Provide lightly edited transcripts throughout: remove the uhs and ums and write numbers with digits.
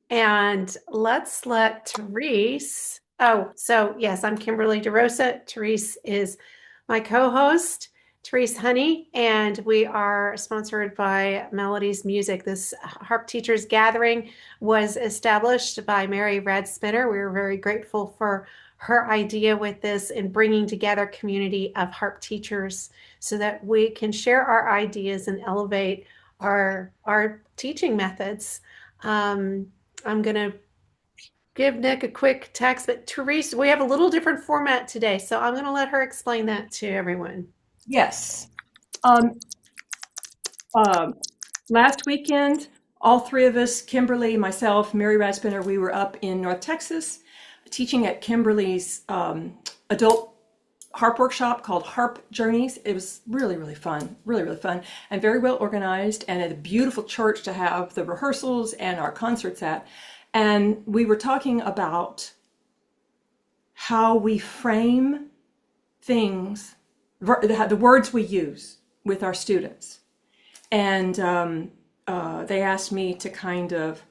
And let's let Therese. Oh, so yes, I'm Kimberly DeRosa. Therese is my co-host, Therese Honey, and we are sponsored by Melody's Music. This Harp Teachers Gathering was established by Mary Radspinner. We were very grateful for her idea with this in bringing together a community of harp teachers so that we can share our ideas and elevate our teaching methods. Um, I'm going to give Nick a quick text, but Therese, we have a little different format today, so I'm going to let her explain that to everyone. Yes. Um, Last weekend, all three of us, Kimberly, myself, Mary Radspinner, we were up in North Texas teaching at Kimberly's adult harp workshop called Harp Journeys. It was really, really fun, really, really fun, and very well organized, and at a beautiful church to have the rehearsals and our concerts at. And we were talking about how we frame things, the words we use with our students. And they asked me to kind of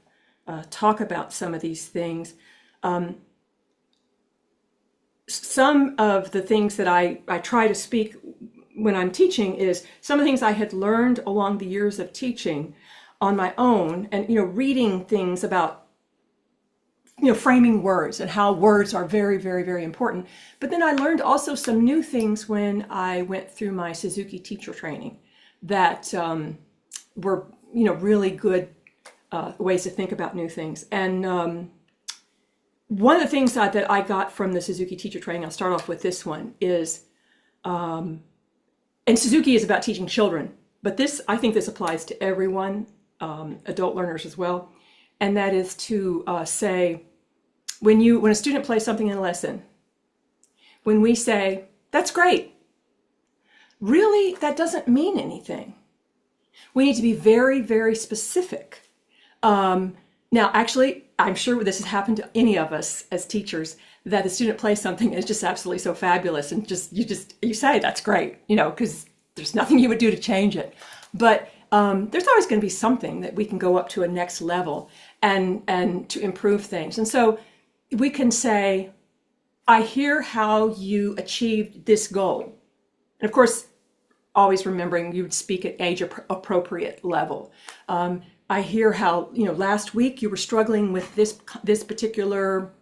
talk about some of these things. Some of the things that I try to speak when I'm teaching is some of the things I had learned along the years of teaching on my own, and reading things about framing words and how words are very, very, very important. But then I learned also some new things when I went through my Suzuki teacher training that were really good ways to think about new things. And one of the things that I got from the Suzuki teacher training, I'll start off with this one, is, and Suzuki is about teaching children, but I think this applies to everyone, adult learners as well, and that is to say, when a student plays something in a lesson, when we say, "That's great," really, that doesn't mean anything. We need to be very, very specific. Now, actually, I'm sure this has happened to any of us as teachers, that the student plays something and it's just absolutely so fabulous, and you say that's great, because there's nothing you would do to change it. But there's always going to be something that we can go up to a next level and to improve things. And so we can say, "I hear how you achieved this goal." And of course, always remembering you would speak at age appropriate level. I hear how, last week you were struggling with this particular,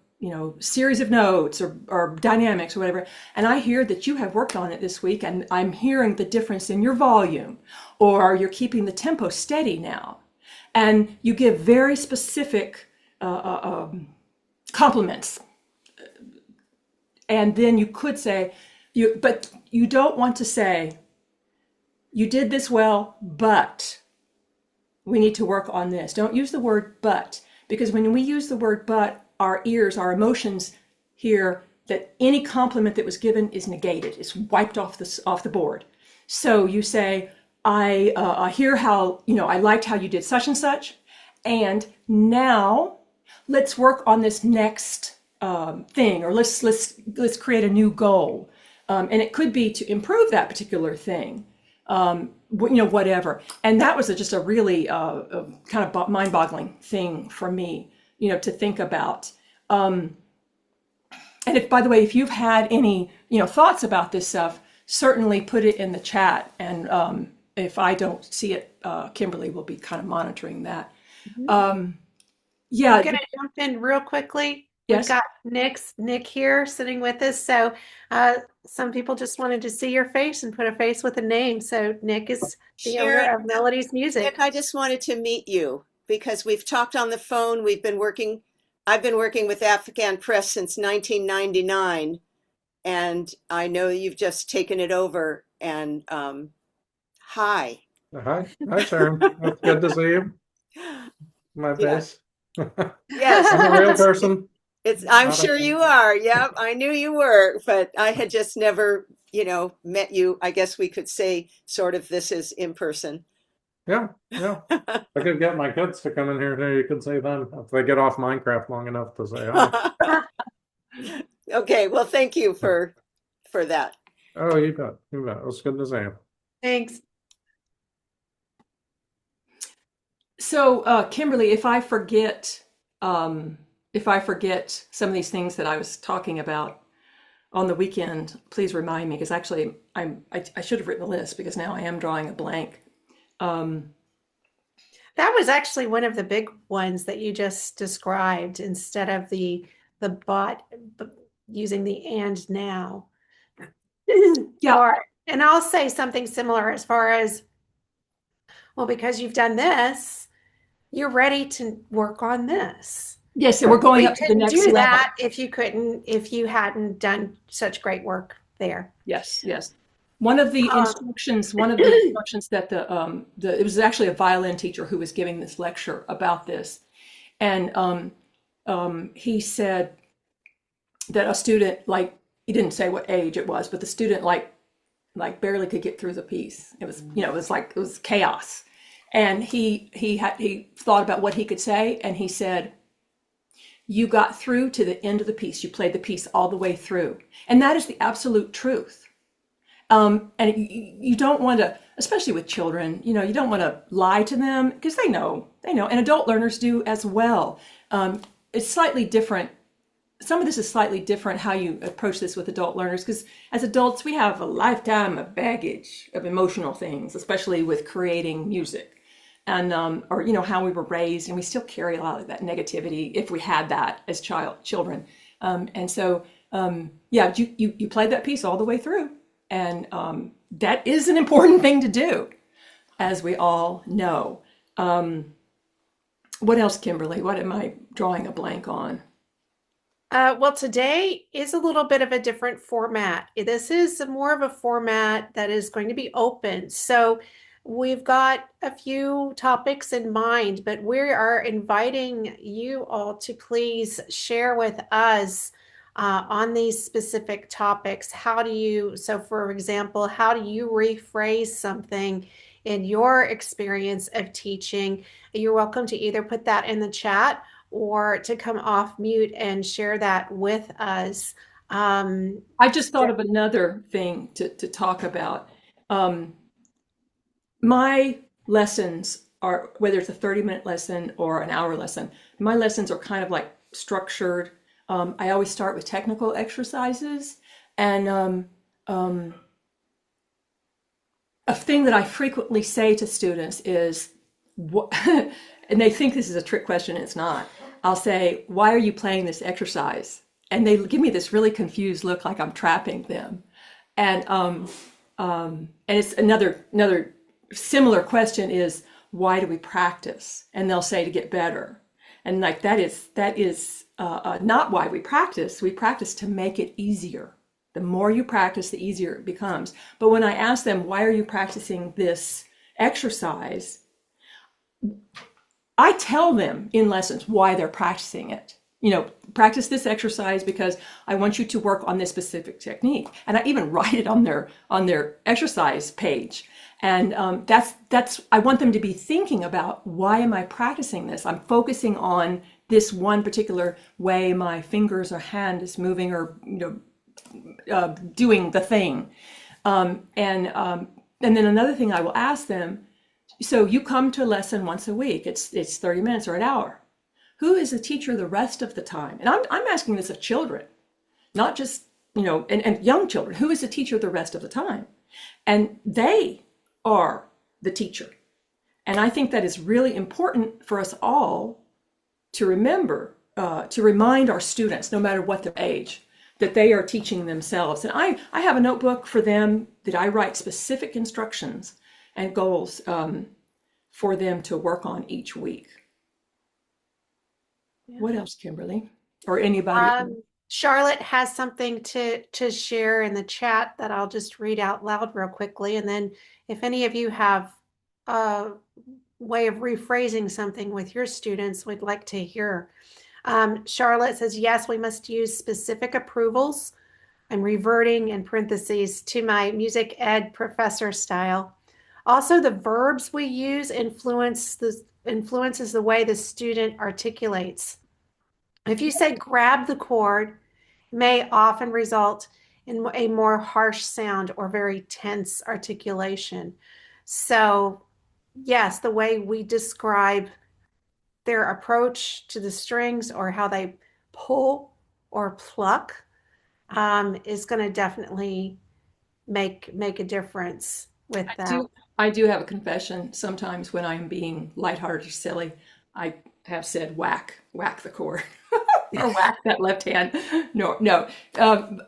series of notes or dynamics or whatever. And I hear that you have worked on it this week, and I'm hearing the difference in your volume, or you're keeping the tempo steady now. And you give very specific compliments. And then you could say, but you don't want to say, "You did this well, but we need to work on this." Don't use the word "but," because when we use the word "but," our ears, our emotions hear that any compliment that was given is negated. It's wiped off the board. So you say, I hear how, I liked how you did such and such, and now let's work on this next thing, or let's create a new goal." And it could be to improve that particular thing. Whatever. And that was just a really kind of mind-boggling thing for me, to think about. And by the way, if you've had any, thoughts about this stuff, certainly put it in the chat. And if I don't see it, Kimberly will be kind of monitoring that. Yeah. I'm going to jump in real quickly. We've Yes. got Nick here sitting with us. So some people just wanted to see your face and put a face with a name. So Nick is the Sharon, owner of Melody's Music. Nick, I just wanted to meet you because we've talked on the phone. I've been working with Afghan Press since 1999, and I know you've just taken it over. And hi. Hi, Sharon. It's good to see you. My Yeah. face. Yes. I'm a real person. I'm Not a- sure you are. Yep, I knew you were, but I had just never, met you. I guess we could say sort of this is in person. Yeah. I could get my kids to come in here too. You could say them if they get off Minecraft long enough to say hi. Okay, well, thank you for that. Oh, you bet. It was good to see you. Thanks. So, Kimberly, if I forget If I forget some of these things that I was talking about on the weekend, please remind me because actually I should have written a list because now I am drawing a blank. Um, That was actually one of the big ones that you just described instead of the using the and now. yeah, Or and I'll say something similar as far as, well, because you've done this, you're ready to work on this. yes, and we're going We up to the couldn't next do level. that if you hadn't done such great work there. Yes, yes. One of the instructions that it was actually a violin teacher who was giving this lecture about this, and he said that a student, like, he didn't say what age it was, but the student like barely could get through the piece. It was, it was like it was chaos, and he thought about what he could say, and he said, "You got through to the end of the piece. You played the piece all the way through," and that is the absolute truth. And you don't want to, especially with children, you don't want to lie to them because they know, and adult learners do as well. It's slightly different. Some of this is slightly different how you approach this with adult learners because as adults, we have a lifetime of baggage of emotional things, especially with creating music and, or, how we were raised, and we still carry a lot of that negativity if we had that as children. And so, yeah, you played that piece all the way through. And that is an important thing to do, as we all know. What else, Kimberly? What am I drawing a blank on? Well, today is a little bit of a different format. This is more of a format that is going to be open. So we've got a few topics in mind, but we are inviting you all to please share with us on these specific topics. So for example, how do you rephrase something in your experience of teaching? You're welcome to either put that in the chat or to come off mute and share that with us. Um, I just thought of another thing to talk about. Um, my lessons are, whether it's a 30-minute lesson or an hour lesson, my lessons are kind of like structured. I always start with technical exercises. And a thing that I frequently say to students is, what, and they think this is a trick question, and it's not. I'll say, "Why are you playing this exercise?" And they give me this really confused look, like I'm trapping them. And and it's another similar question is, "Why do we practice?" And they'll say, "To get better." And like that is not why we practice. We practice to make it easier. The more you practice, the easier it becomes. But when I ask them, "Why are you practicing this exercise?" I tell them in lessons why they're practicing it. Practice this exercise because I want you to work on this specific technique. And I even write it on their exercise page. And that's I want them to be thinking about, why am I practicing this? I'm focusing on this one particular way my fingers or hand is moving, or doing the thing. And then another thing I will ask them, so you come to a lesson once a week, it's 30 minutes or an hour. Who is the teacher the rest of the time? And I'm asking this of children, not just, and young children. Who is the teacher the rest of the time? And they are the teacher. And I think that is really important for us all to remember, to remind our students, no matter what their age, that they are teaching themselves. And I have a notebook for them that I write specific instructions and goals for them to work on each week. Yeah. What else, Kimberly? Or anybody? Charlotte has something to share in the chat that I'll just read out loud real quickly. And then if any of you have a way of rephrasing something with your students, we'd like to hear. Charlotte says, yes, we must use specific approvals. I'm reverting in parentheses to my music ed professor style. Also, the verbs we use influences the way the student articulates. If you say grab the chord, it may often result in a more harsh sound or very tense articulation. So, yes, the way we describe their approach to the strings or how they pull or pluck is going to definitely make a difference with that. I do have a confession. Sometimes when I'm being lighthearted or silly, I have said whack the chord or whack that left hand. No, no.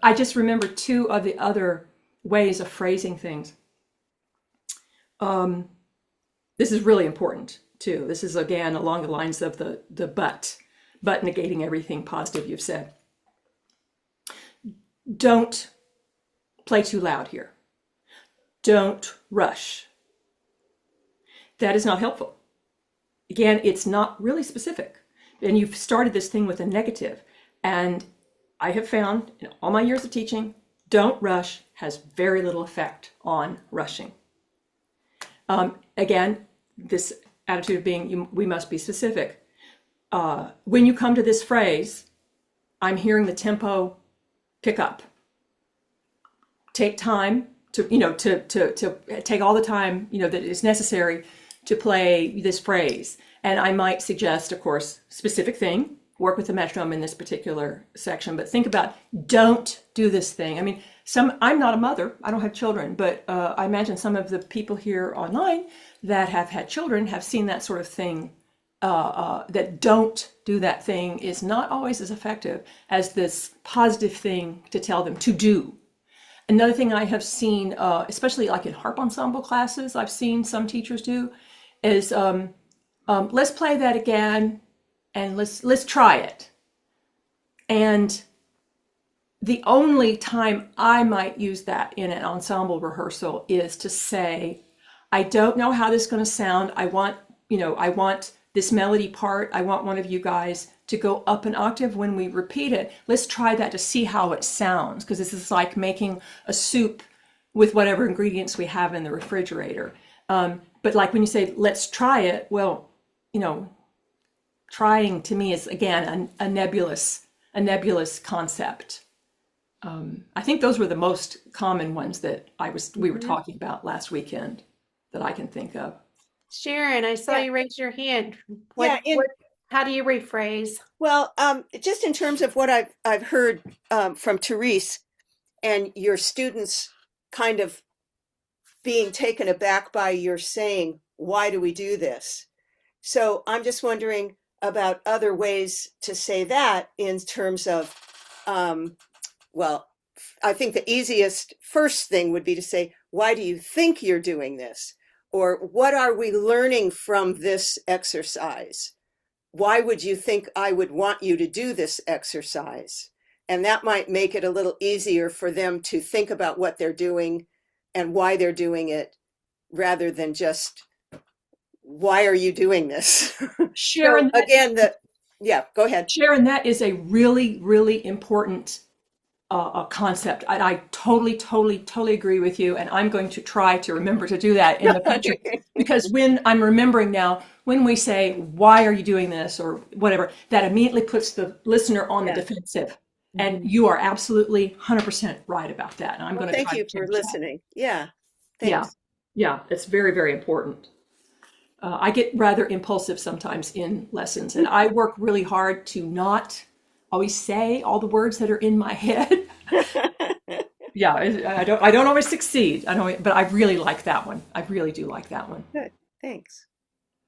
I just remember two of the other ways of phrasing things. This is really important too. This is again along the lines of the but negating everything positive you've said. Don't play too loud here. Don't rush. That is not helpful. Again, it's not really specific. And you've started this thing with a negative. And I have found in all my years of teaching, don't rush has very little effect on rushing. Again, this attitude of being, we must be specific. When you come to this phrase, I'm hearing the tempo pick up. Take time to take all the time, that is necessary to play this phrase. And I might suggest, of course, specific thing, work with the metronome in this particular section, but think about, don't do this thing. I mean, I'm not a mother, I don't have children, but I imagine some of the people here online that have had children have seen that sort of thing, that don't do that thing is not always as effective as this positive thing to tell them to do. Another thing I have seen, especially like in harp ensemble classes, I've seen some teachers do, is let's play that again, and let's try it. And the only time I might use that in an ensemble rehearsal is to say, I don't know how this is going to sound. I want this melody part. I want one of you guys to go up an octave when we repeat it. Let's try that to see how it sounds, because this is like making a soup with whatever ingredients we have in the refrigerator. But like when you say, let's try it, well, trying to me is, again, a nebulous concept. I think those were the most common ones that we were talking about last weekend that I can think of. Sharon, I saw you raise your hand. How do you rephrase? Well, just in terms of what I've heard from Therese and your students kind of being taken aback by your saying, why do we do this? So I'm just wondering about other ways to say that in terms of, I think the easiest first thing would be to say, why do you think you're doing this? Or what are we learning from this exercise? Why would you think I would want you to do this exercise? And that might make it a little easier for them to think about what they're doing and why they're doing it, rather than just, why are you doing this? Sharon, so again, go ahead. Sharon, that is a really, really important concept. I totally agree with you. And I'm going to try to remember to do that in the future. Because when I'm remembering now, when we say, why are you doing this or whatever, that immediately puts the listener on the defensive. And you are absolutely 100% right about that. And I'm going to thank you for listening. Yeah. Thanks. Yeah. It's very, very important. I get rather impulsive sometimes in lessons, and I work really hard to not always say all the words that are in my head. Yeah, I don't always succeed. But I really like that one. I really do like that one. Good. Thanks.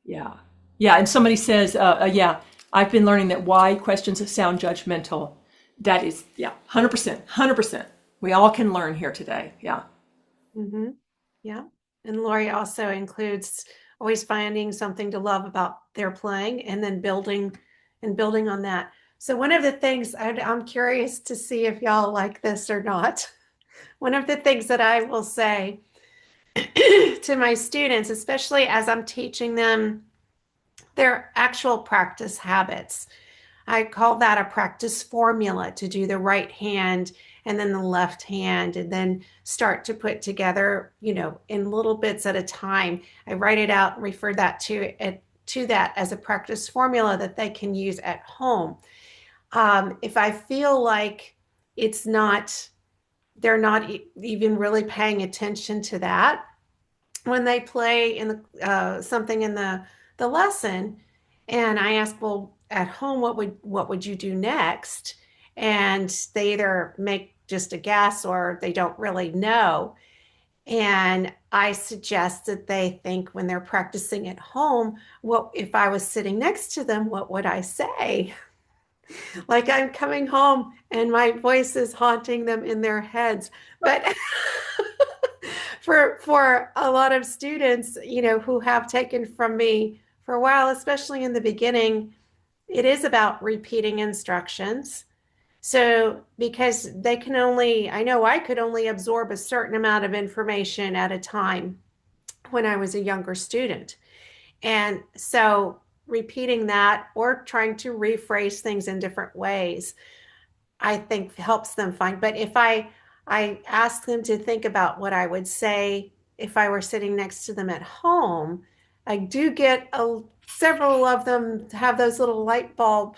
Yeah. And somebody says, I've been learning that why questions sound judgmental. That is, 100%. We all can learn here today. Yeah. Mm-hmm. Yeah. And Lori also includes always finding something to love about their playing and then building on that. So one of the things I'm curious to see if y'all like this or not. One of the things that I will say to my students, especially as I'm teaching them their actual practice habits, I call that a practice formula, to do the right hand and then the left hand, and then start to put together, in little bits at a time. I write it out and refer that to that as a practice formula that they can use at home. If I feel like they're not even really paying attention to that when they play in something in the lesson, And I ask, well, at home, what would you do next? And they either make just a guess or they don't really know. And I suggest that they think when they're practicing at home, what if I was sitting next to them, what would I say? Like I'm coming home and my voice is haunting them in their heads. But for a lot of students, who have taken from me for a while, especially in the beginning, it is about repeating instructions. So, because they can only, I know I could only absorb a certain amount of information at a time when I was a younger student. And so, repeating that or trying to rephrase things in different ways, I think helps them find. But if I ask them to think about what I would say if I were sitting next to them at home, I do get several of them have those little light bulb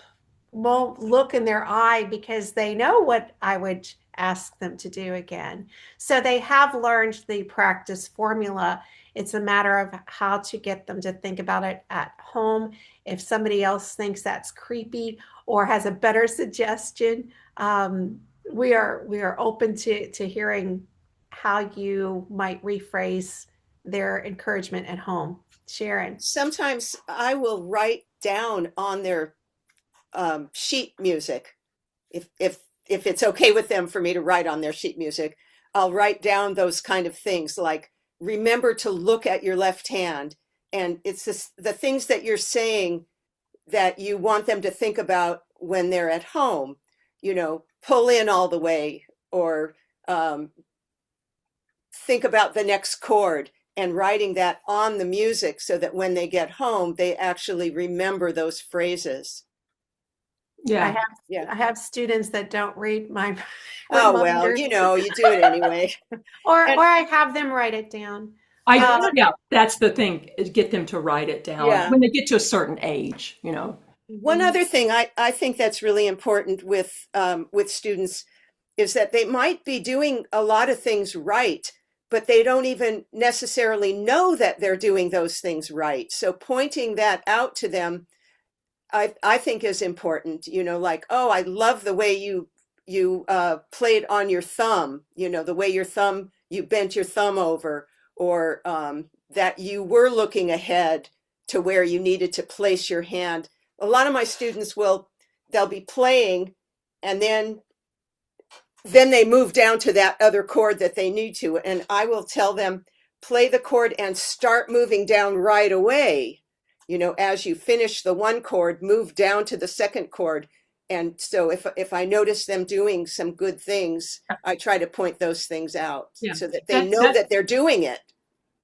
won't look in their eye because they know what I would ask them to do again. So they have learned the practice formula. It's a matter of how to get them to think about it at home. If somebody else thinks that's creepy or has a better suggestion, we are open to hearing how you might rephrase their encouragement at home. Sharon. Sometimes I will write down on their sheet music, if it's okay with them for me to write on their sheet music, I'll write down those kind of things like remember to look at your left hand. And it's the things that you're saying that you want them to think about when they're at home, pull in all the way, or think about the next chord, and writing that on the music so that when they get home, they actually remember those phrases. I Yeah. have Yeah. I have students that don't read my Oh, well, reminders, you do it anyway. or And I have them write it down. I, Uh, yeah, that's the thing, is get them to write it down yeah. when they get to a certain age. One mhm. other thing I think that's really important with students is that they might be doing a lot of things right, but they don't even necessarily know that they're doing those things right. So pointing that out to them, I think is important. Like, oh, I love the way you played on your thumb. The way you bent your thumb over, or that you were looking ahead to where you needed to place your hand. A lot of my students they'll be playing, and then they move down to that other chord that they need to. And I will tell them, play the chord and start moving down right away. As you finish the one chord, move down to the second chord. And so if I notice them doing some good things, I try to point those things out Yeah. so that they That know that that they're doing it.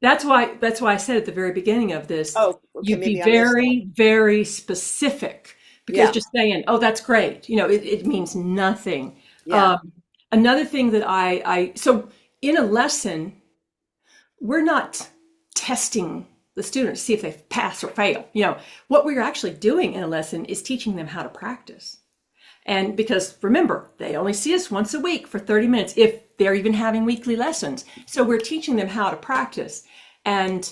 that's why I said at the very beginning of this, Oh, okay, you be maybe I missed that. very, very specific, because Yeah, just saying, "Oh, that's great," it means nothing. yeah. Um, Another thing that so in a lesson, we're not testing the students to see if they pass or fail. What we're actually doing in a lesson is teaching them how to practice. And because remember, they only see us once a week for 30 minutes, if they're even having weekly lessons. So we're teaching them how to practice and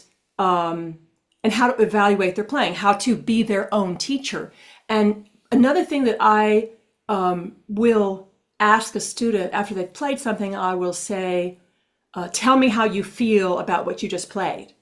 and how to evaluate their playing, how to be their own teacher. And another thing that I will ask a student after they've played something, I will say, tell me how you feel about what you just played.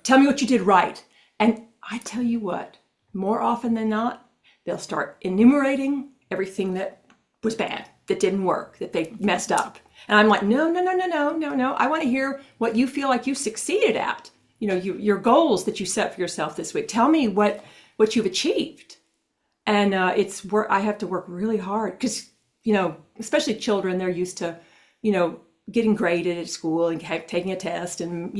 Tell me what you did right. And I tell you what, more often than not, they'll start enumerating everything that was bad, that didn't work, that they messed up. And I'm like, no, no, no, no, no, no, no. I want to hear what you feel like you succeeded at. Your goals that you set for yourself this week. Tell me what you've achieved. And it's where I have to work really hard because, especially children, they're used to, getting graded at school and taking a test and,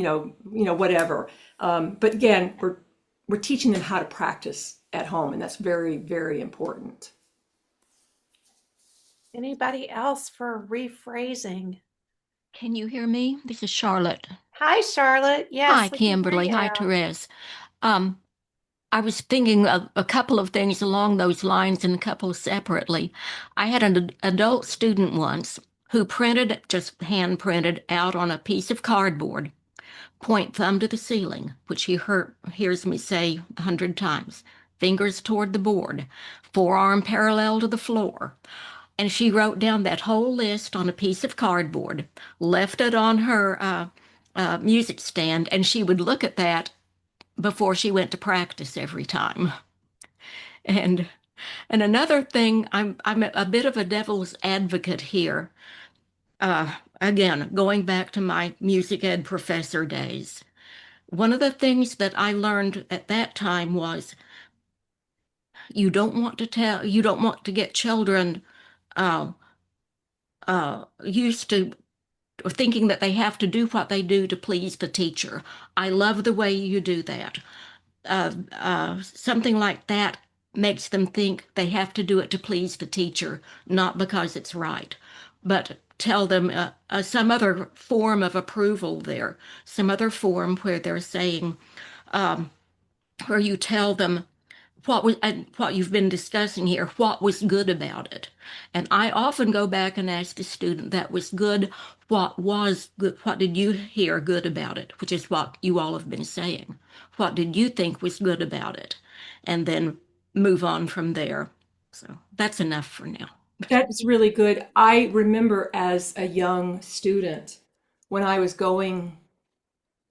whatever. But again, we're teaching them how to practice at home, and that's very, very important. Anybody else for rephrasing? Can you hear me? This is Charlotte. Hi, Charlotte. Hi, Yes, we can hear Kimberly. Hi, you. Therese. Um, I was thinking of a couple of things along those lines and a couple separately. I had an adult student once who just hand printed out on a piece of cardboard, point thumb to the ceiling, which he hears me say 100 times. fingers toward the board, forearm parallel to the floor. And she wrote down that whole list on a piece of cardboard, left it on her music stand, and she would look at that before she went to practice every time. And and another thing, I'm a bit of a devil's advocate here. Again, going back to my music ed professor days, one of the things that I learned at that time was you don't want to get children uh, used to or thinking that they have to do what they do to please the teacher. I love the way you do that. Something like that makes them think they have to do it to please the teacher, not because it's right. But tell them some other form of approval there, some other form where they're saying, where you tell them what was and what you've been discussing here, what was good about it. And I often go back and ask the student that was good, what was good, what did you hear good about it, which is what you all have been saying. What did you think was good about it? And then move on from there. So that's enough for now. That's really good. I remember as a young student when I was going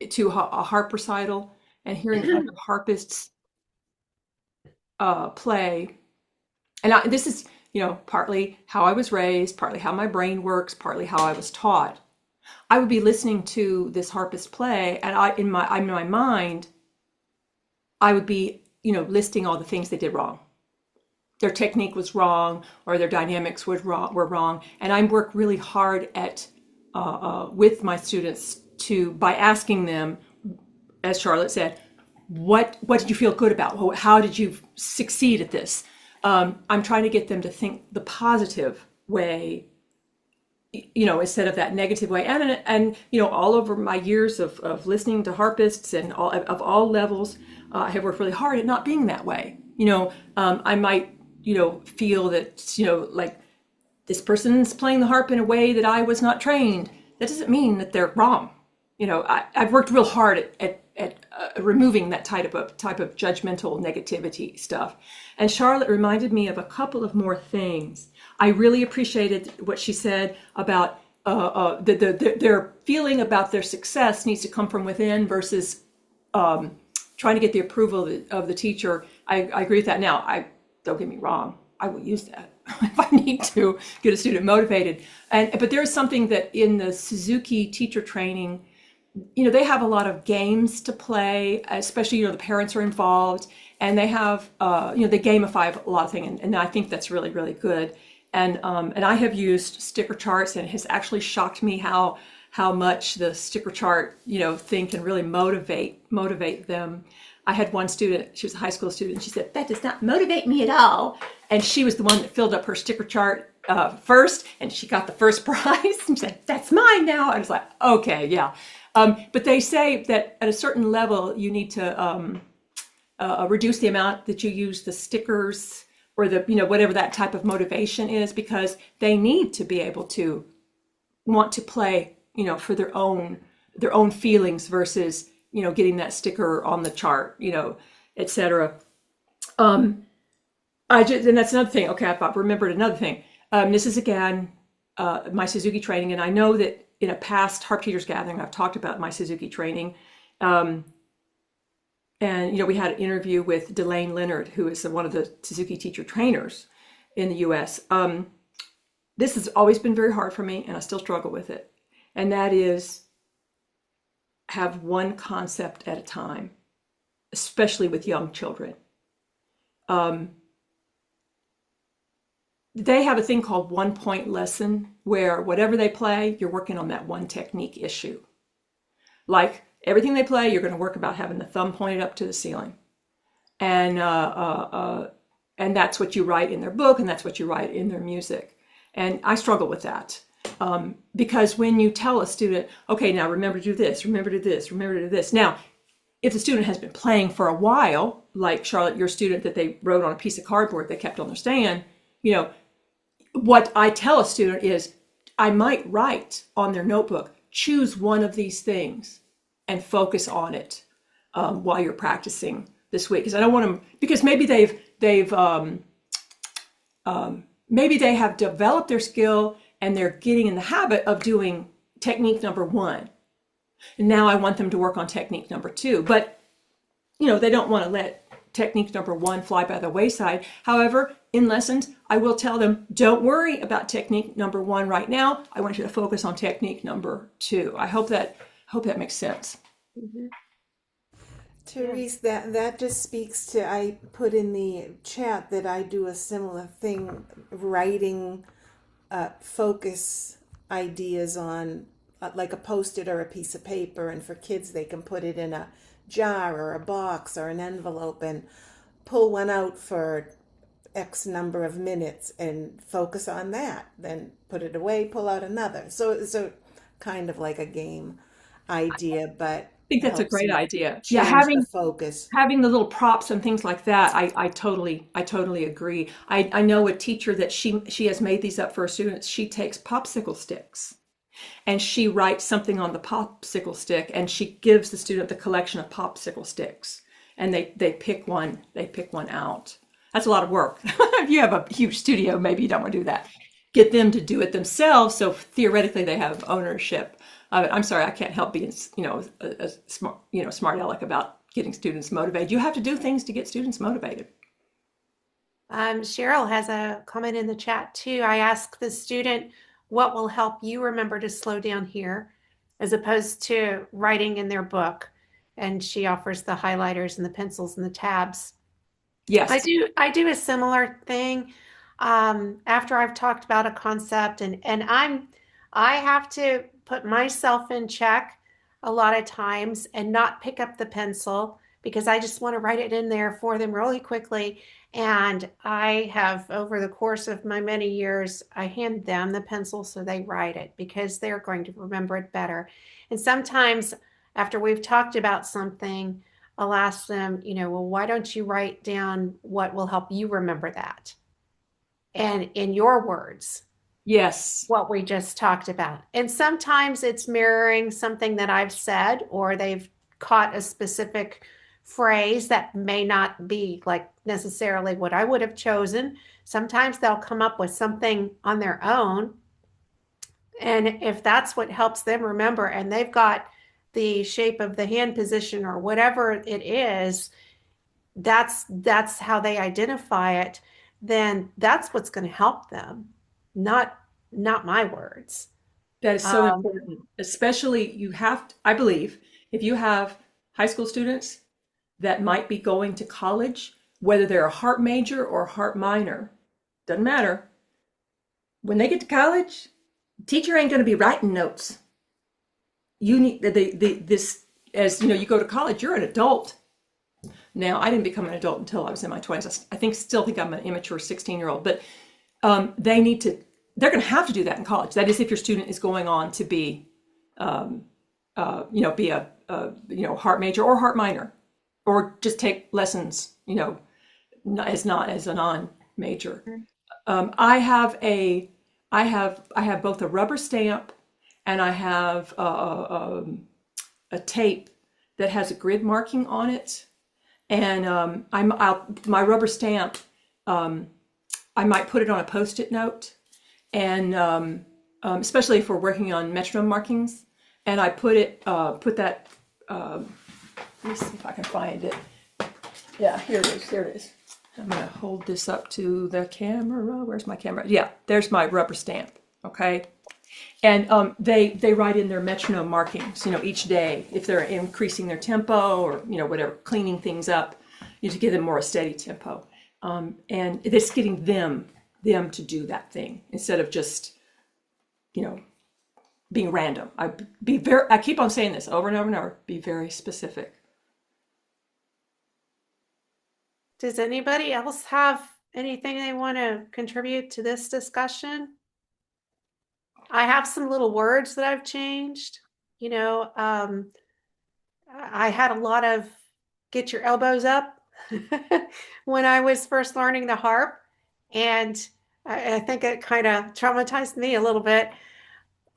to a harp recital and hearing other harpists play. And this is, partly how I was raised, partly how my brain works, partly how I was taught. I would be listening to this harpist play, and in my mind, I would be, listing all the things they did wrong. Their technique was wrong, or their dynamics were wrong. And I work really hard at with my students by asking them, as Charlotte said, what did you feel good about? How did you succeed at this? I'm trying to get them to think the positive way, instead of that negative way. And all over my years of listening to harpists and of all levels, I have worked really hard at not being that way. I might, feel that, like this person's playing the harp in a way that I was not trained. That doesn't mean that they're wrong. I've worked real hard at removing that type of judgmental negativity stuff. And Charlotte reminded me of a couple of more things. I really appreciated what she said about their feeling about their success needs to come from within versus trying to get the approval of the teacher. I agree with that. Now, don't get me wrong, I will use that if I need to get a student motivated. But there's something that in the Suzuki teacher training, they have a lot of games to play, especially, the parents are involved, and they have, they gamify a lot of things, and I think that's really, really good. And I have used sticker charts, and it has actually shocked me how much the sticker chart, thing can really motivate them. I had one student, she was a high school student, and she said, that does not motivate me at all. And she was the one that filled up her sticker chart first, and she got the first prize. And she said, that's mine now. I was like, okay, yeah. But they say that at a certain level, you need to reduce the amount that you use the stickers or the, whatever that type of motivation is, because they need to be able to want to play, for their own feelings versus, getting that sticker on the chart, etc. And that's another thing. Okay, I've remembered another thing. This is again my Suzuki training, and I know that in a past Harp Teachers Gathering, I've talked about my Suzuki training. And, we had an interview with Delane Leonard, who is one of the Suzuki teacher trainers in the US. This has always been very hard for me, and I still struggle with it. And that is have one concept at a time, especially with young children. They have a thing called 1 point lesson, where whatever they play, you're working on that one technique issue. Like everything they play, you're going to work about having the thumb pointed up to the ceiling. And that's what you write in their book, and that's what you write in their music. And I struggle with that. Because when you tell a student, okay, now remember to do this, remember to do this, remember to do this. Now, if the student has been playing for a while, like Charlotte, your student that they wrote on a piece of cardboard they kept on their stand, what I tell a student is I might write on their notebook, choose one of these things and focus on it while you're practicing this week because I don't want them because maybe maybe they have developed their skill and they're getting in the habit of doing technique number one. And now I want them to work on technique number two. But, they don't want to let technique number one fly by the wayside. However, in lessons, I will tell them, don't worry about technique number one right now. I want you to focus on technique number two. I hope that makes sense. Mhm. Therese, that just speaks to, I put in the chat that I do a similar thing, writing focus ideas on like a post-it or a piece of paper, and for kids they can put it in a jar or a box or an envelope and pull one out for X number of minutes and focus on that, then put it away, pull out another. So it's a kind of like a game idea, but I think that's a helps great you idea. Yeah, change the focus. having the little props and things like that, I totally agree. I know a teacher that she has made these up for her students. She takes popsicle sticks and she writes something on the popsicle stick and she gives the student the collection of popsicle sticks and they pick one out. That's a lot of work. If you have a huge studio, maybe you don't want to do that. Get them to do it themselves, so theoretically they have ownership. I'm sorry, I can't help being, a smart, smart aleck about getting students motivated. You have to do things to get students motivated. Cheryl has a comment in the chat too. I asked the student, what will help you remember to slow down here, as opposed to writing in their book? And she offers the highlighters and the pencils and the tabs. Yes. I do a similar thing. After I've talked about a concept and I have to put myself in check a lot of times and not pick up the pencil because I just want to write it in there for them really quickly. And I have, over the course of my many years, I hand them the pencil so they write it because they're going to remember it better. And sometimes after we've talked about something, I'll ask them, well, why don't you write down what will help you remember that? And in your words, Yes. what we just talked about. And sometimes it's mirroring something that I've said, or they've caught a specific phrase that may not be like necessarily what I would have chosen. Sometimes they'll come up with something on their own. And if that's what helps them remember, and they've got the shape of the hand position or whatever it is, that's how they identify it, then that's what's going to help them, not my words. That is so important, especially I believe, if you have high school students that might be going to college, whether they're a Harp major or a Harp minor, doesn't matter. When they get to college, the teacher ain't going to be writing notes. You need this, as you go to college, you're an adult. Now, I didn't become an adult until I was in my 20s. I still think I'm an immature 16-year-old, but they're going to have to do that in college. That is, if your student is going on to be, be a Harp major or Harp minor, or just take lessons, as a non-major. I have both a rubber stamp and I have a tape that has a grid marking on it. And my rubber stamp, I might put it on a Post-it note, and especially if we're working on metronome markings. And I put that. Let me see if I can find it. Yeah, here it is. There it is. I'm gonna hold this up to the camera. Where's my camera? Yeah, there's my rubber stamp. Okay. And they write in their metronome markings, each day, if they're increasing their tempo or, whatever, cleaning things up, to give them more a steady tempo. And it's getting them to do that thing instead of just, being random. I keep on saying this over and over and over, be very specific. Does anybody else have anything they want to contribute to this discussion? I have some little words that I've changed. I had a lot of get your elbows up when I was first learning the harp. And I think it kind of traumatized me a little bit.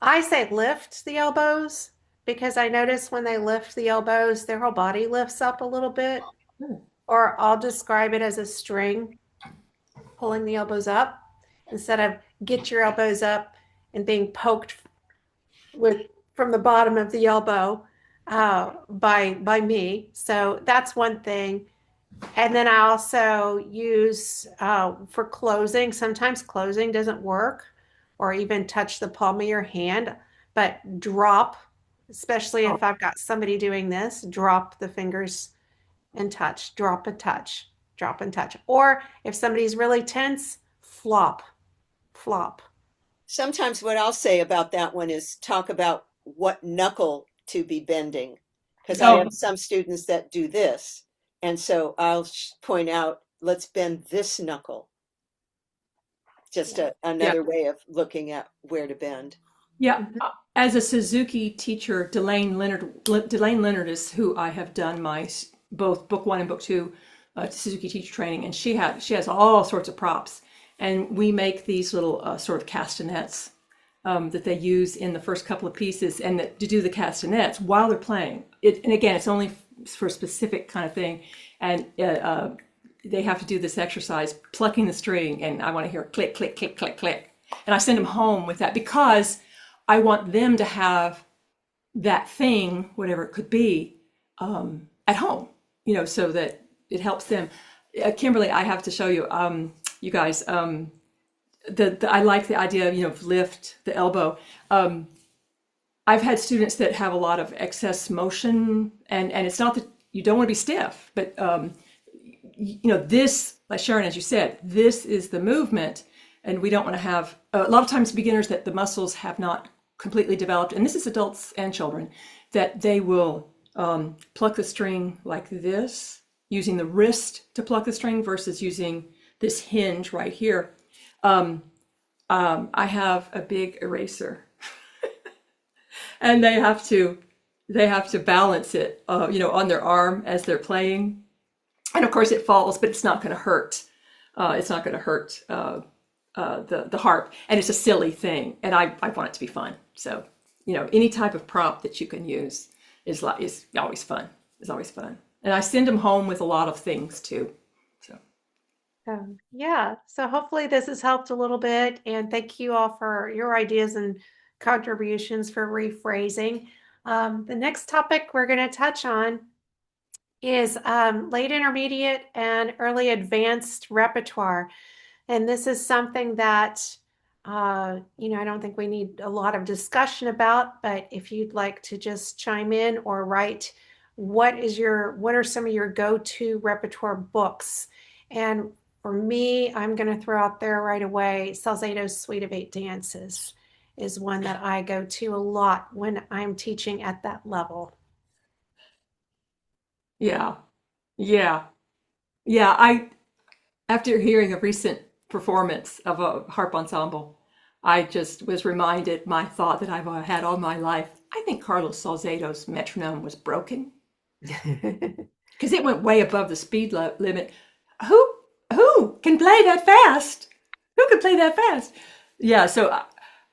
I say lift the elbows because I notice when they lift the elbows, their whole body lifts up a little bit. or I'll describe it as a string pulling the elbows up instead of get your elbows up and being poked with from the bottom of the elbow by me. So that's one thing. And then I also use for closing. Sometimes closing doesn't work, or even touch the palm of your hand, but drop, especially Oh, if I've got somebody doing this, drop the fingers and touch, drop and touch, drop and touch. Or if somebody's really tense, flop, flop. Sometimes what I'll say about that one is talk about what knuckle to be bending, because I oh, have some students that do this. And so I'll point out, let's bend this knuckle. Just Yeah. yeah, another way of looking at where to bend. yeah. Mhm. As a Suzuki teacher, Delane Leonard is who I have done my both book one and book two Suzuki teacher training, and she has all sorts of props, and we make these little sort of castanets that they use in the first couple of pieces, and that, to do the castanets while they're playing. And again, it's only for a specific kind of thing, and they have to do this exercise, plucking the string, and I want to hear click, click, click, click, click. And I send them home with that because I want them to have that thing, whatever it could be, at home, so that it helps them. Kimberly, I have to show you, you guys, I like the idea of, lift the elbow. I've had students that have a lot of excess motion, and it's not that you don't want to be stiff, but this, like Sharon, as you said, this is the movement, and we don't want to have a lot of times beginners that the muscles have not completely developed, and this is adults and children, that they will pluck the string like this, using the wrist to pluck the string versus using this hinge right here. I have a big eraser, and they have to balance it, on their arm as they're playing, and of course it falls, but it's not going to hurt. It's not going to hurt the harp, and it's a silly thing, and I want it to be fun. So any type of prompt that you can use is always fun. Is always fun, and I send them home with a lot of things too. So Yeah, so hopefully this has helped a little bit, and thank you all for your ideas and contributions for rephrasing. The next topic we're going to touch on is late intermediate and early advanced repertoire. And this is something that, I don't think we need a lot of discussion about, but if you'd like to just chime in or write, what are some of your go-to repertoire books? And for me, I'm going to throw out there right away, Salzato's Suite of Eight Dances is one that I go to a lot when I'm teaching at that level. yeah, yeah, yeah. After hearing a recent performance of a harp ensemble, I just was reminded my thought that I've had all my life. I think Carlos Salzato's metronome was broken because it went way above the speed limit. Who who can play that fast? Who can play that fast? Yeah, so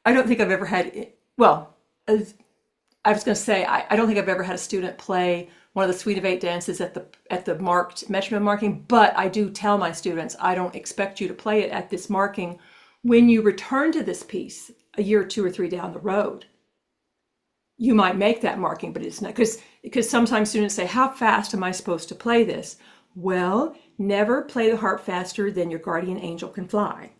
I don't think I've ever had. Well, I was going to say I don't think I've ever had a student play one of the Suite of Eight dances at the marked metronome marking, but I do tell my students I don't expect you to play it at this marking when you return to this piece a year or two or three down the road. You might make that marking, but it's not because sometimes students say, "How fast am I supposed to play this?" Well, never play the harp faster than your guardian angel can fly.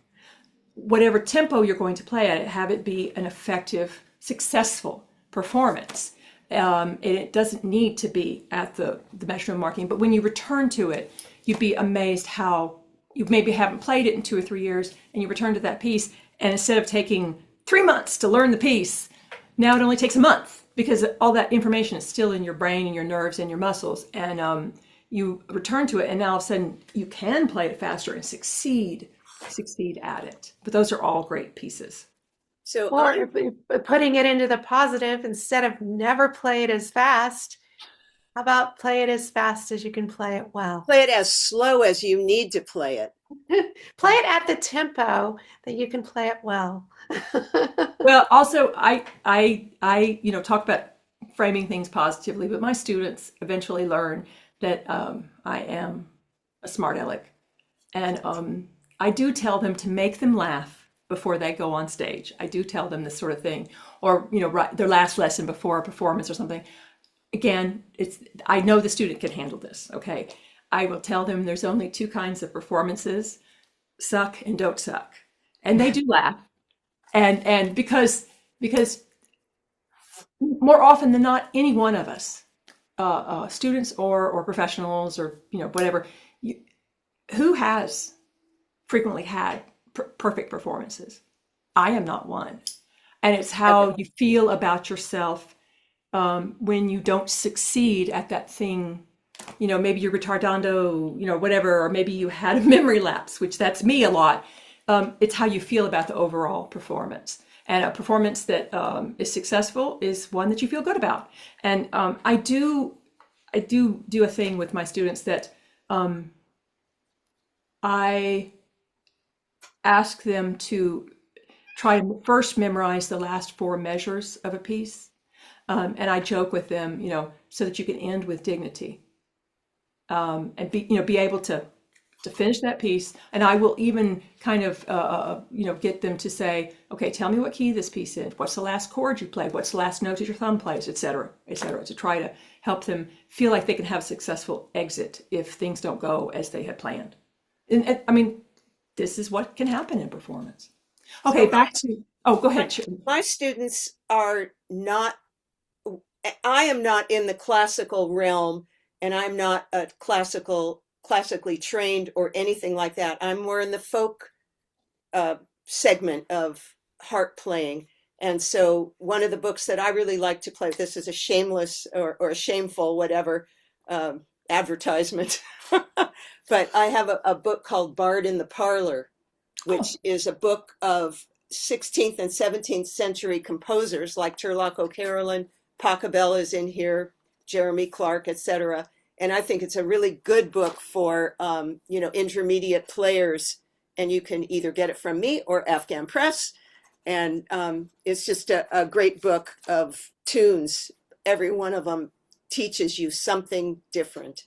Whatever tempo you're going to play at it, have it be an effective, successful performance. And it doesn't need to be at the metronome marking, but when you return to it, you'd be amazed how you maybe haven't played it in 2 or 3 years, and you return to that piece, and instead of taking 3 months to learn the piece, now it only takes a month because all that information is still in your brain and your nerves and your muscles, and you return to it, and now all of a sudden you can play it faster and succeed at it. But those are all great pieces. So Well, if putting it into the positive, instead of never play it as fast, how about play it as fast as you can play it well? play it as slow as you need to play it. Play it at the tempo that you can play it well. Well, also, I talk about framing things positively, but my students eventually learn that I am a smart aleck. And I do tell them to make them laugh before they go on stage. I do tell them this sort of thing, or their last lesson before a performance or something. Again, I know the student can handle this. Okay, I will tell them there's only two kinds of performances: suck and don't suck, and they do laugh. And because more often than not, any one of us, students or professionals or whatever, who has frequently had perfect performances? I am not one. And it's how you feel about yourself when you don't succeed at that thing. Maybe you're retardando, whatever, or maybe you had a memory lapse, which that's me a lot. It's how you feel about the overall performance. And a performance that is successful is one that you feel good about. And I do a thing with my students that I ask them to try to first memorize the last four measures of a piece. And I joke with them, so that you can end with dignity. And be able to finish that piece. And I will even kind of, get them to say, okay, tell me what key this piece is. What's the last chord you played? What's the last note that your thumb plays, et cetera, to try to help them feel like they can have a successful exit if things don't go as they had planned. And I mean, this is what can happen in performance. Okay, back to, go ahead. My students are not, I am not in the classical realm, and I'm not a classically trained or anything like that. I'm more in the folk segment of harp playing. And so one of the books that I really like to play, this is a shameless or a shameful, whatever, advertisement. But I have a book called Bard in the Parlor, which is a book of 16th and 17th century composers like Turlock O'Carolan, Pachelbel is in here, Jeremy Clark, etc. And I think it's a really good book for, intermediate players. And you can either get it from me or Afghan Press. And it's just a great book of tunes. Every one of them teaches you something different.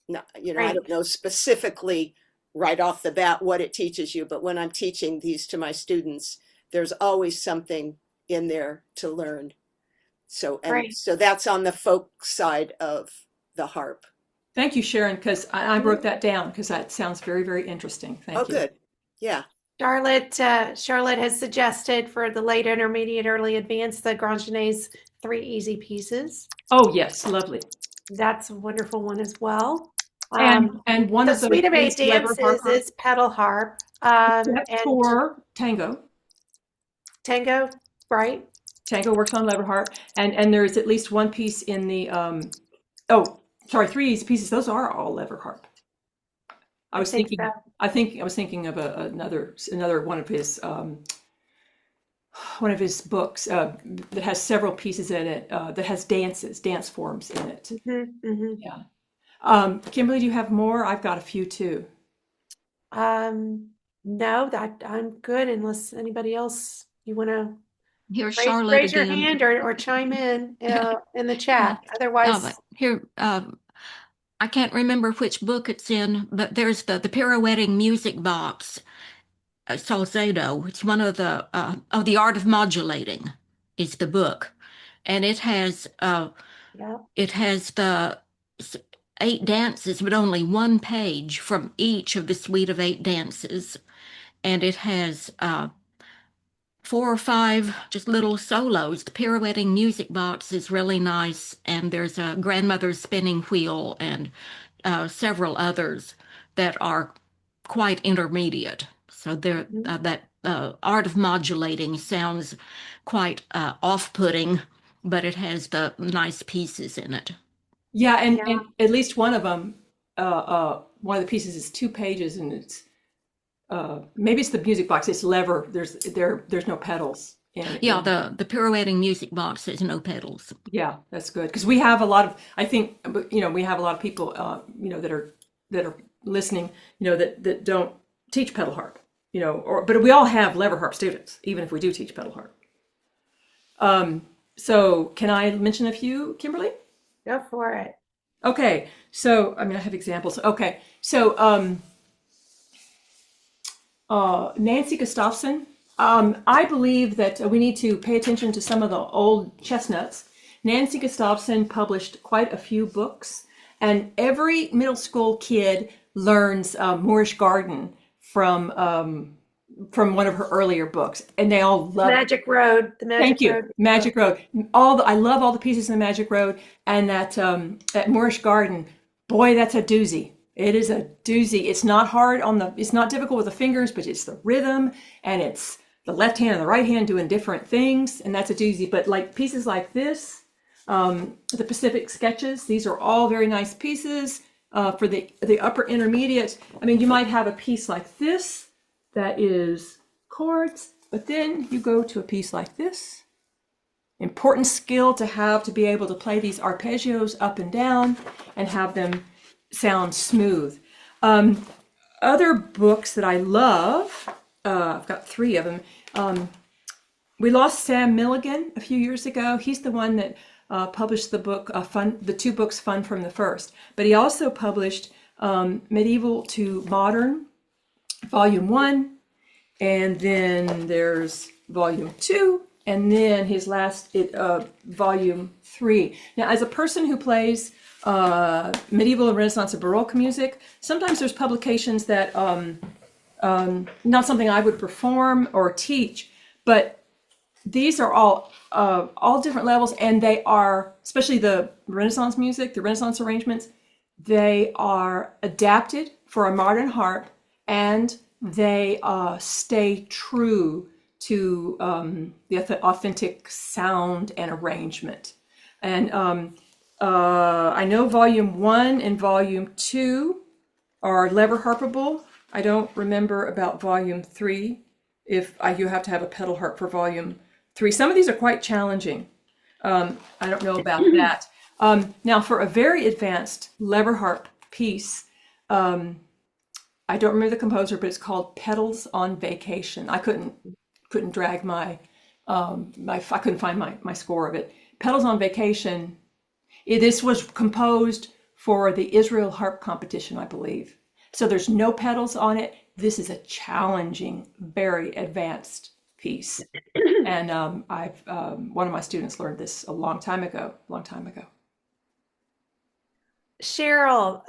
No, I don't know specifically right off the bat what it teaches you, but when I'm teaching these to my students, there's always something in there to learn. So that's on the folk side of the harp. Thank you, Sharon, because I wrote that down because that sounds very, very interesting. Thank you. Oh, good. Yeah. Charlotte has suggested for the late, intermediate, early, advanced, the Grandgenet's 3 easy pieces. Oh, yes, lovely. That's a wonderful one as well. And one the of the suite of 8 dances is pedal harp. And for tango. Tango, right? Tango works on lever harp, and there's at least one piece in the 3 easy pieces. Those are all lever harp. I was thinking of another one of his books that has several pieces in it that has dance forms in it. Mm-hmm, mm-hmm. Yeah. Kimberly, do you have more? I've got a few too. No, that I'm good unless anybody else you want to raise your hand or chime in the chat. Otherwise, here I can't remember which book it's in, but there's the pirouetting music box, Salcedo. It's one of the the Art of Modulating is the book, and it has the 8 dances, but only one page from each of the suite of 8 dances, and it has 4 or 5 just little solos. The pirouetting music box is really nice, and there's a grandmother's spinning wheel and several others that are quite intermediate. So that Art of Modulating sounds quite off-putting, but it has the nice pieces in it. Yeah, and at least one of them, one of the pieces is 2 pages, and it's maybe it's the music box. It's lever. There's no pedals in it. Yeah, the pirouetting music box has no pedals. Yeah, that's good because we have a lot of. I think we have a lot of people that are listening. That don't teach pedal harp. But we all have lever harp students, even if we do teach pedal harp. So can I mention a few, Kimberly? go for it. Okay, so I mean, I have examples. Okay, so Nancy Gustafson. I believe that we need to pay attention to some of the old chestnuts. Nancy Gustafson published quite a few books, and every middle school kid learns Moorish Garden from one of her earlier books, and they all love it. Magic Road, the Magic Thank you. Road. Magic Road. I love all the pieces in the Magic Road, and that Moorish Garden. Boy, that's a doozy. It is a doozy. It's not hard on the. It's not difficult with the fingers, but it's the rhythm, and it's the left hand and the right hand doing different things, and that's a doozy. But like pieces like this, the Pacific Sketches. These are all very nice pieces for the upper intermediate. I mean, you might have a piece like this that is chords. But then you go to a piece like this. Important skill to have to be able to play these arpeggios up and down and have them sound smooth. Other books that I love, I've got 3 of them. We lost Sam Milligan a few years ago. He's the one that published the book, the 2 books, Fun from the First. But he also published Medieval to Modern, Volume 1. And then there's volume 2, and then his last, volume 3. Now, as a person who plays medieval and Renaissance and Baroque music, sometimes there's publications that, not something I would perform or teach, but these are all different levels, and they are, especially the Renaissance music, the Renaissance arrangements, they are adapted for a modern harp, and they stay true to the authentic sound and arrangement. And I know volume 1 and volume 2 are lever harpable. I don't remember about volume 3. You have to have a pedal harp for volume 3. Some of these are quite challenging. I don't know about that. Now, for a very advanced lever harp piece, I don't remember the composer, but it's called Pedals on Vacation. I couldn't drag I couldn't find my score of it. Pedals on Vacation. This was composed for the Israel Harp Competition, I believe. So there's no pedals on it. This is a challenging, very advanced piece. And one of my students learned this a long time ago. Cheryl,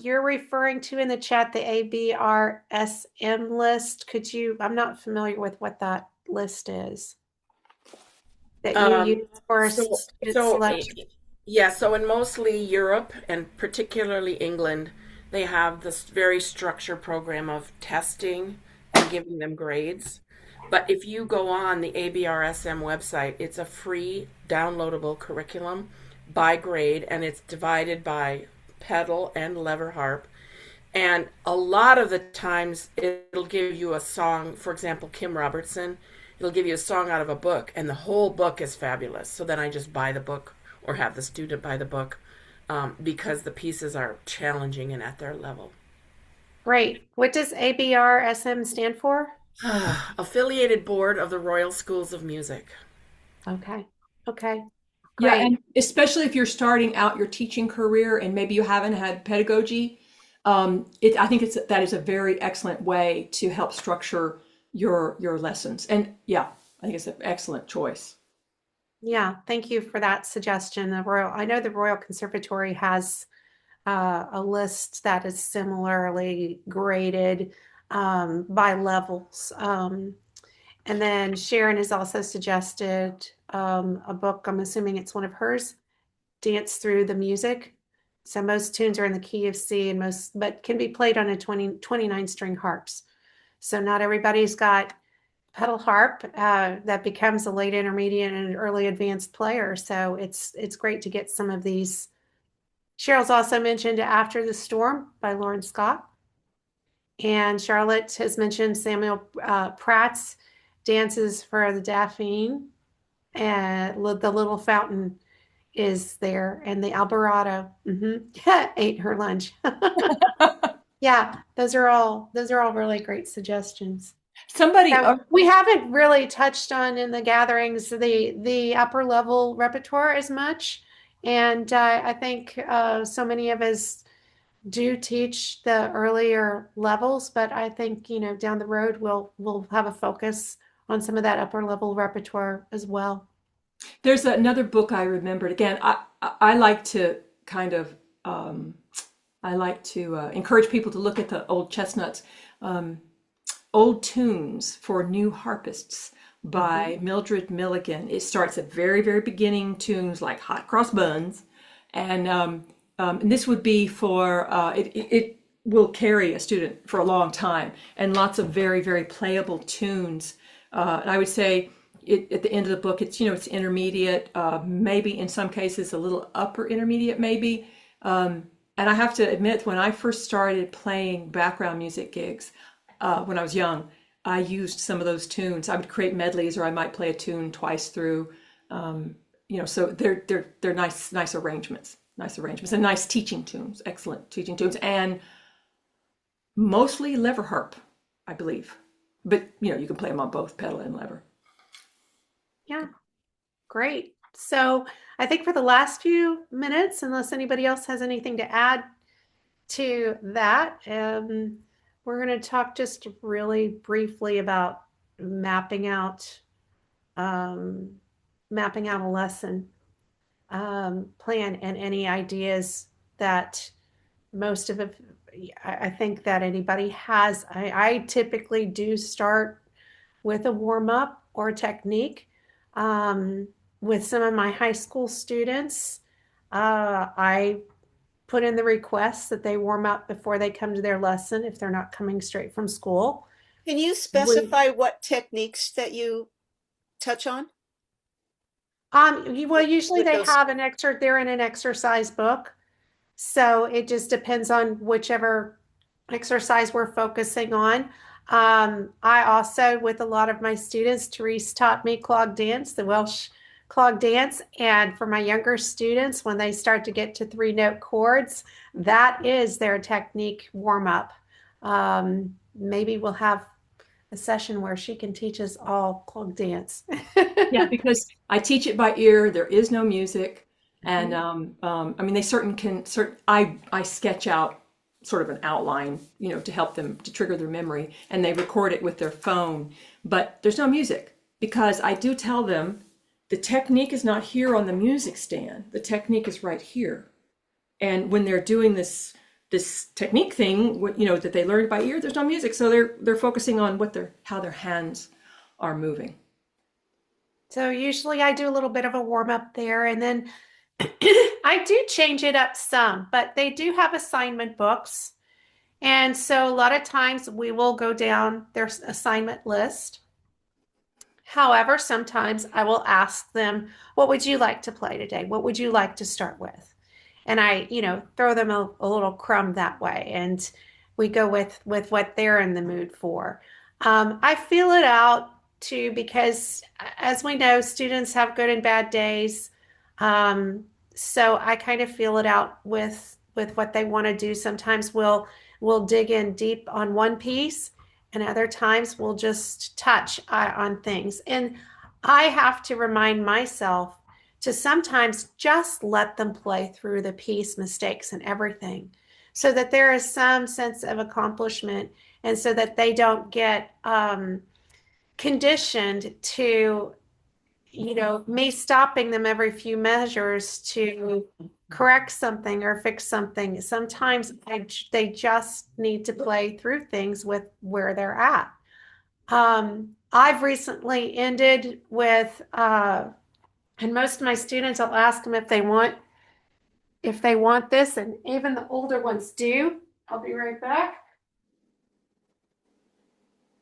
you're referring to in the chat the ABRSM list. I'm not familiar with what that list is that you use for student selection. Yeah, so in mostly Europe and particularly England, they have this very structured program of testing and giving them grades. But if you go on the ABRSM website, it's a free downloadable curriculum by grade, and it's divided by pedal and lever harp. And a lot of the times it'll give you a song, for example, Kim Robertson, it'll give you a song out of a book, and the whole book is fabulous. So then I just buy the book or have the student buy the book because the pieces are challenging and at their level. Great. What does ABRSM stand for? Affiliated Board of the Royal Schools of Music. Okay. Great. Yeah, and especially if you're starting out your teaching career and maybe you haven't had pedagogy, I think that is a very excellent way to help structure your lessons. And yeah, I think it's an excellent choice. Yeah, thank you for that suggestion. I know the Royal Conservatory has a list that is similarly graded by levels. And then Sharon has also suggested a book, I'm assuming it's one of hers, Dance Through the Music. So most tunes are in the key of C but can be played on a 29 string harps. So not everybody's got pedal harp that becomes a late intermediate and early advanced player. So it's great to get some of these. Cheryl's also mentioned After the Storm by Lauren Scott. And Charlotte has mentioned Samuel Pratt's Dances for the Daphne, and the Little Fountain is there, and the Alborada ate her lunch. Yeah, those are all really great suggestions. We haven't really touched on in the gatherings the upper level repertoire as much, And I think so many of us do teach the earlier levels, but I think, down the road we'll have a focus on some of that upper level repertoire as well. There's another book I remembered. Again, I like to kind of um, I like to encourage people to look at the old chestnuts, um, old tunes for new harpists Mhm. by Mildred Milligan. It starts at very, very beginning tunes like Hot Cross Buns, and this would be for it will carry a student for a long time, and lots of very, very playable tunes. And I would say at the end of the book, it's intermediate, maybe in some cases a little upper intermediate, maybe. And I have to admit, when I first started playing background music gigs, when I was young, I used some of those tunes. I would create medleys, or I might play a tune twice through. So they're nice arrangements, and nice teaching tunes, excellent teaching tunes, and mostly lever harp, I believe. But you can play them on both pedal and lever. Yeah, great. So I think for the last few minutes, unless anybody else has anything to add to that, we're going to talk just really briefly about mapping out um, mapping out a lesson plan and any ideas that most of it. I think that anybody has. I typically do start with a warm up or a technique. Um, with some of my high school students, I put in the request that they warm up before they come to their lesson if they're not coming straight from school. Can you We, specify what techniques that you touch on well, usually with they those? have an excerpt. They're in an exercise book, so it just depends on whichever exercise we're focusing on. I also, with a lot of my students, Therese taught me clog dance, the Welsh clog dance. And for my younger students, when they start to get to 3 note chords, that is their technique warm up. Maybe we'll have a session where she can teach us all clog dance. Yeah, because I teach it by ear. There is no music, and Mhm. I mean, they I sketch out sort of an outline, to help them to trigger their memory, and they record it with their phone. But there's no music because I do tell them the technique is not here on the music stand. The technique is right here. And when they're doing this technique thing, that they learned by ear, there's no music, so they're focusing on how their hands are moving. So usually I do a little bit of a warm up there, and then I do change it up some, but they do have assignment books. And so a lot of times we will go down their assignment list. However, sometimes I will ask them, what would you like to play today? What would you like to start with? And I, throw them a little crumb that way. And we go with what they're in the mood for. I feel it out too, because as we know, students have good and bad days. So I kind of feel it out with what they want to do. Sometimes we'll dig in deep on one piece, and other times we'll just touch on things. And I have to remind myself to sometimes just let them play through the piece, mistakes, and everything, so that there is some sense of accomplishment, and so that they don't get conditioned to, me stopping them every few measures to correct something or fix something. Sometimes they just need to play through things with where they're at. I've recently ended with, and most of my students, I'll ask them if they want this, and even the older ones do. I'll be right back.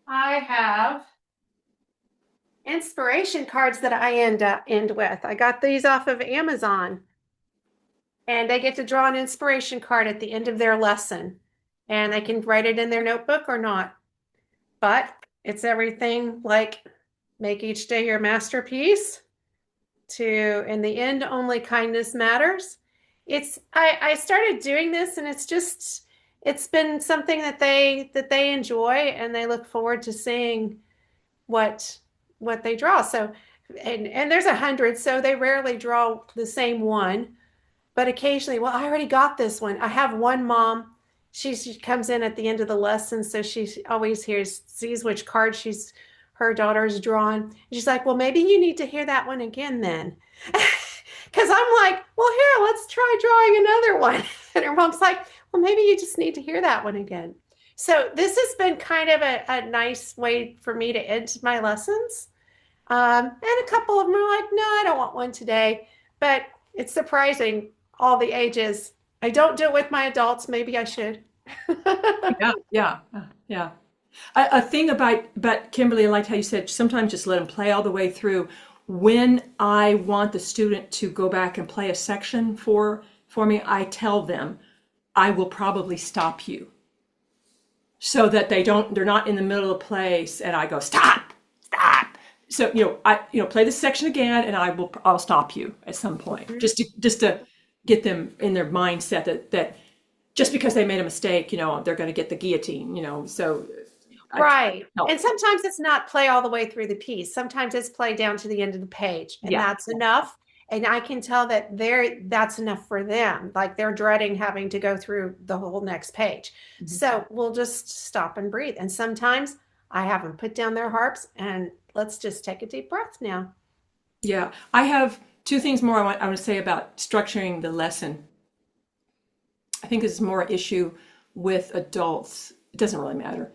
I have inspiration cards that I end with. I got these off of Amazon, and they get to draw an inspiration card at the end of their lesson, and they can write it in their notebook or not. But it's everything like make each day your masterpiece to in the end only kindness matters. I started doing this, and it's been something that they enjoy, and they look forward to seeing what what they draw. So and there's 100, so they rarely draw the same one. but occasionally, well, I already got this one. I have one mom. She comes in at the end of the lesson, so she always sees which card her daughter's drawn. And she's like, well, maybe you need to hear that one again then. Because I'm like, well, here, let's try drawing another one. And her mom's like, well, maybe you just need to hear that one again. So this has been kind of a nice way for me to end my lessons. And a couple of them are like, no, I don't want one today. But it's surprising all the ages. I don't do it with my adults. Maybe I should. Yeah. A thing about Kimberly, I liked how you said sometimes just let them play all the way through. When I want the student to go back and play a section for me, I tell them I will probably stop you so that they're not in the middle of place and I go stop. So play this section again and I'll stop you at some point just to get them in their mindset that just because they made a mistake, they're going to get the guillotine, so. Right. And sometimes it's not play all the way through the piece. Sometimes it's play down to the end of the page, and that's enough. And I can tell that that's enough for them. Like they're dreading having to go through the whole next page. Mm-hmm. So we'll just stop and breathe. And sometimes I have them put down their harps and let's just take a deep breath now. Yeah. I have two things more I want to say about structuring the lesson. I think this is more an issue with adults. It doesn't really matter.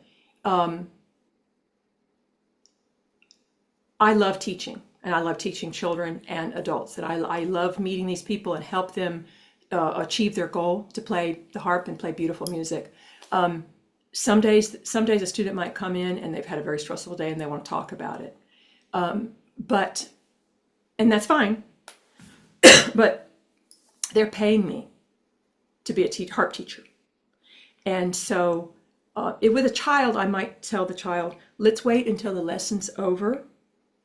I love teaching, and I love teaching children and adults, and I love meeting these people and help them achieve their goal to play the harp and play beautiful music. Some days a student might come in and they've had a very stressful day and they want to talk about it, and that's fine. But they're paying me to be a harp teacher, and so. With a child, I might tell the child, let's wait until the lesson's over,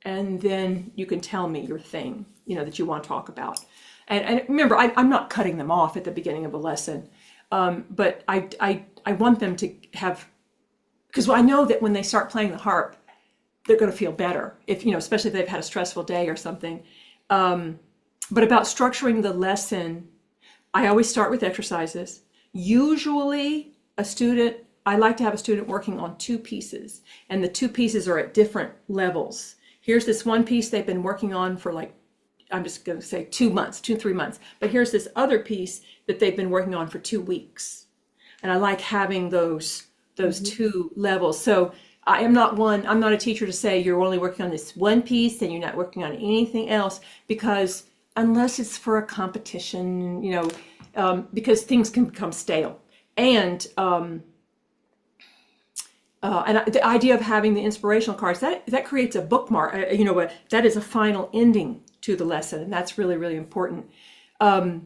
and then you can tell me your thing, that you want to talk about. And remember, I'm not cutting them off at the beginning of a lesson, but I want them to have, because I know that when they start playing the harp, they're going to feel better, especially if they've had a stressful day or something. But about structuring the lesson, I always start with exercises. Usually I like to have a student working on two pieces, and the two pieces are at different levels. Here's this one piece they've been working on for I'm just going to say 2 months, 3 months, but here's this other piece that they've been working on for 2 weeks. And I like having those two levels. So I'm not a teacher to say you're only working on this one piece and you're not working on anything else, because unless it's for a competition, because things can become stale. And the idea of having the inspirational cards, that creates a bookmark, that is a final ending to the lesson. And that's really, really important. So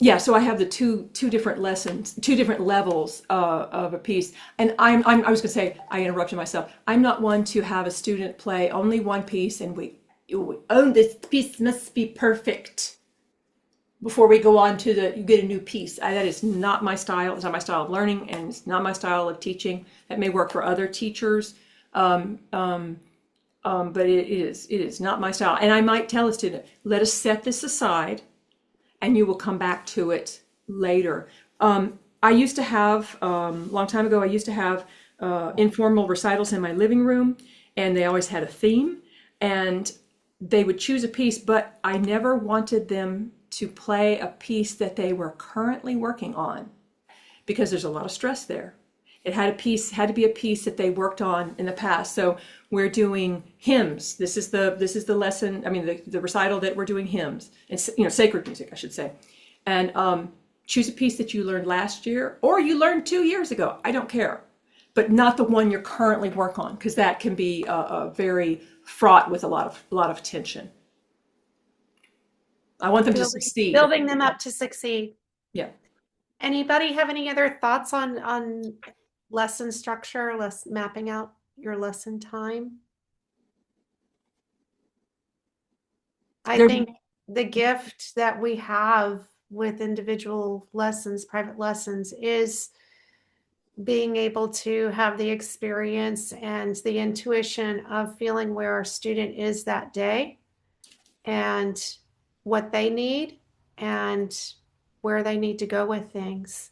I have the two different lessons, two different levels of a piece. And I was going to say, I interrupted myself. I'm not one to have a student play only one piece and this piece must be perfect before we go on to you get a new piece. That is not my style. It's not my style of learning, and it's not my style of teaching. That may work for other teachers, but it is not my style. And I might tell a student, let us set this aside, and you will come back to it later. I used to have, a long time ago, informal recitals in my living room, and they always had a theme, and they would choose a piece, but I never wanted them to play a piece that they were currently working on, because there's a lot of stress there. It had to be a piece that they worked on in the past. So we're doing hymns. This is the lesson. I mean, the recital that we're doing hymns and sacred music, I should say. And choose a piece that you learned last year or you learned 2 years ago. I don't care, but not the one you're currently working on, because that can be very fraught with a lot of tension. I want them to succeed. Building them up to succeed. Yeah. Anybody have any other thoughts on lesson structure, mapping out your lesson time? I think the gift that we have with individual lessons, private lessons, is being able to have the experience and the intuition of feeling where our student is that day and what they need, and where they need to go with things.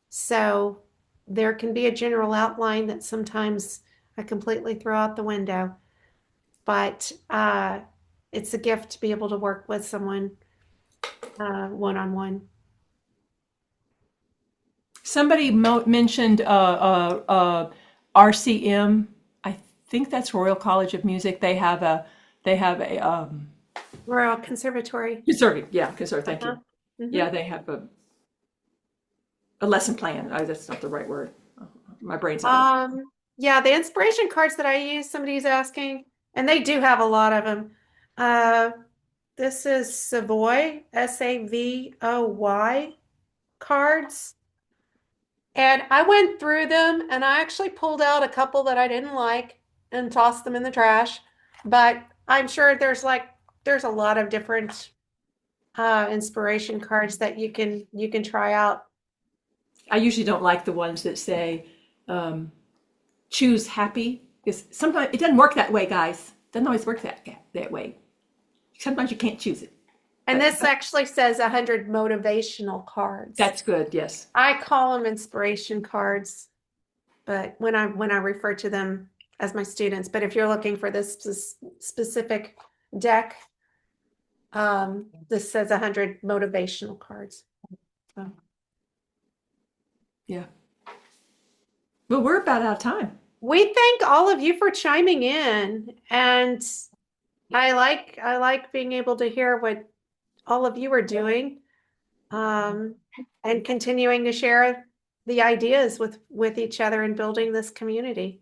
So there can be a general outline that sometimes I completely throw out the window, but it's a gift to be able to work with someone one-on-one. Somebody mentioned RCM. I think that's Royal College of Music. They have a Royal Conservatory. conservative. Yeah, conservative. Thank Uh-huh. you. Mhm. Yeah, they have a lesson plan. Oh, that's not the right word. My brain's not. Yeah, the inspiration cards that I use, somebody's asking, and they do have a lot of them. This is Savoy, Savoy cards. And I went through them and I actually pulled out a couple that I didn't like and tossed them in the trash. But I'm sure there's a lot of different inspiration cards that you can try out. I usually don't like the ones that say choose happy because sometimes it doesn't work that way, guys. It doesn't always work that way. Sometimes you can't choose it. And But this actually says 100 motivational cards. that's good. Yes. I call them inspiration cards, but when I refer to them as my students, but if you're looking for this specific deck, this says 100 motivational cards. So. Yeah. Well, we're about out of time. We thank all of you for chiming in, and I like being able to hear what all of you are doing, and continuing to share the ideas with each other and building this community.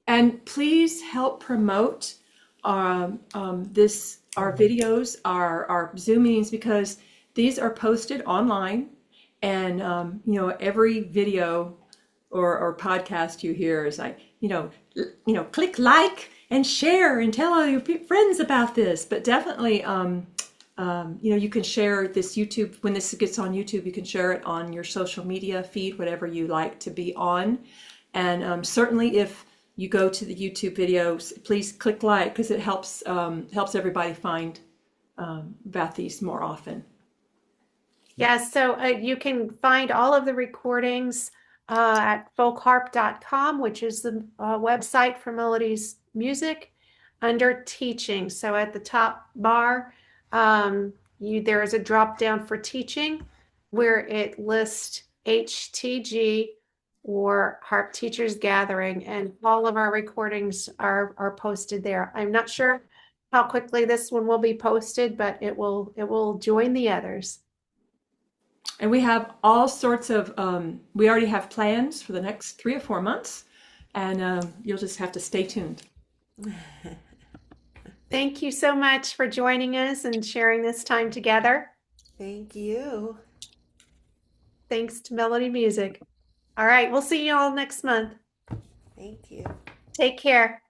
And please help promote our videos, our Zoom meetings, because these are posted online, and every video or podcast you hear is like click like and share and tell all your friends about this. But definitely, you can share this YouTube when this gets on YouTube. You can share it on your social media feed, whatever you like to be on, and certainly if you go to the YouTube videos, please click like because it helps everybody find about these more often. Yes, so you can find all of the recordings at folkharp.com, which is the website for Melody's music, under teaching. So at the top bar, there is a drop down for teaching where it lists HTG or Harp Teachers Gathering, and all of our recordings are posted there. I'm not sure how quickly this one will be posted, but it will join the others. And we have all sorts of, we already have plans for the next 3 or 4 months, and you'll just have to stay tuned. Thank you so much for joining us and sharing this time together. Thank you. Thanks to Melody Music. All right, we'll see you all next month. Thank you. Take care.